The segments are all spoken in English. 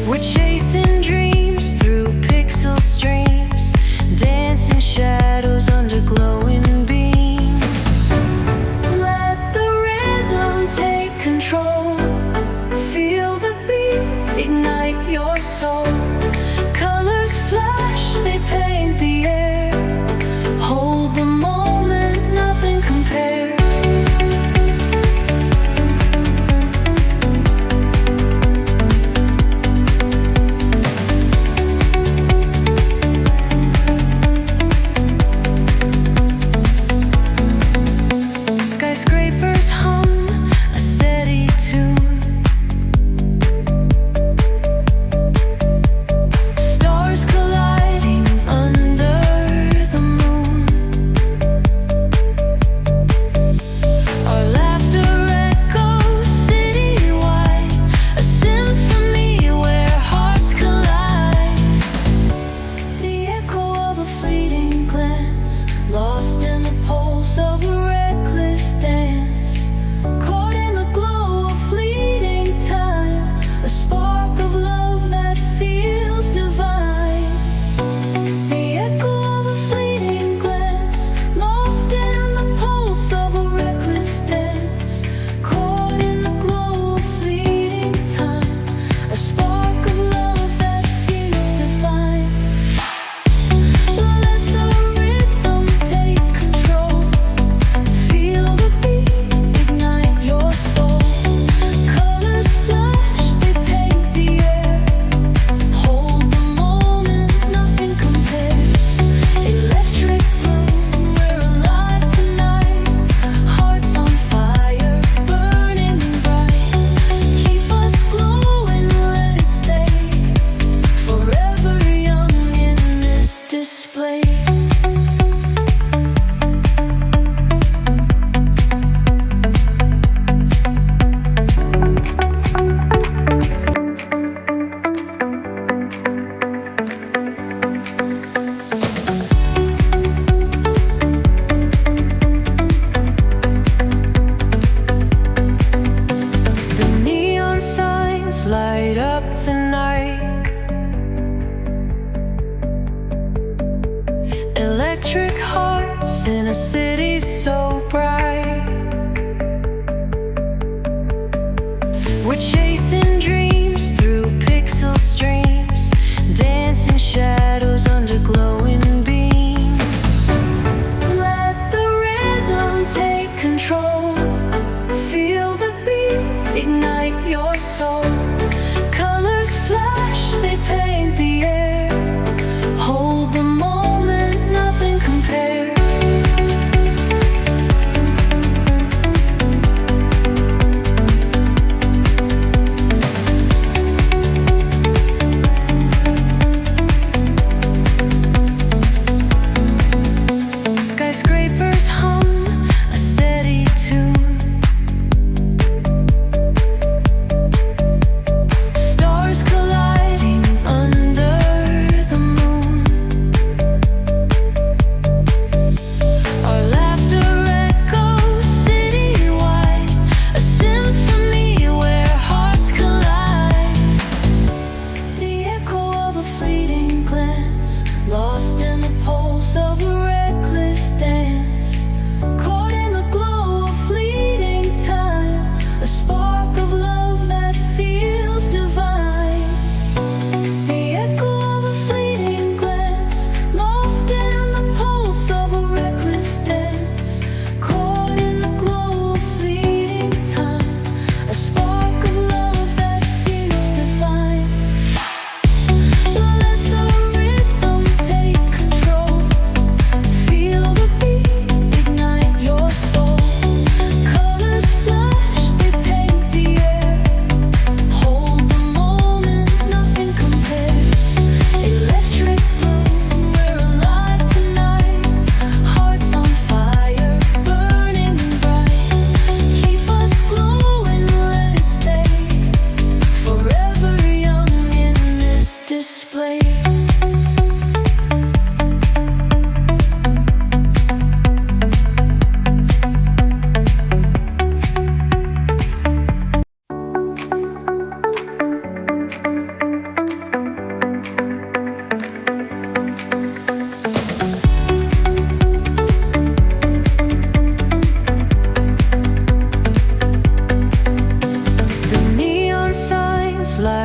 We're chasing dreams through pixel streams, dancing shadows under glowing beams. Let the rhythm take control. Feel the beat, ignite your soul. Colors flash, they paint the air. Hold the moment, nothing compares. Skyscrapers hum a steady tune. Stars colliding under the moon. Our laughter echoes citywide, a symphony where hearts collide. The echo of a fleeting glance, lost in the pulse of a reckless dance. Caught in the glow of fleeting time, a spark of love that feels divine. The echo of a fleeting glance, lost in the pulse of a reckless dance. Caught in the glow of fleeting time, a spark of love that feels divine. Let the rhythm take control. Feel the beat, ignite your soul. Colors flash, they paint the air. Hold the moment, nothing compares. Electric bloom, we're alive tonight. Hearts on fire, burning bright. Keep us glowing, let it stay. Forever young in this display. The neon signs light up the night. Electric hearts in a city so bright. We're chasing dreams through pixel streams, dancing shadows under glowing beams. Let the rhythm take control. Feel the beat, ignite your soul. Colors flash, they paint the air. Hold the moment, nothing compares.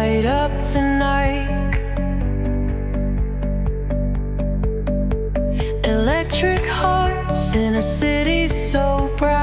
light up the night. Electric hearts in a city so bright.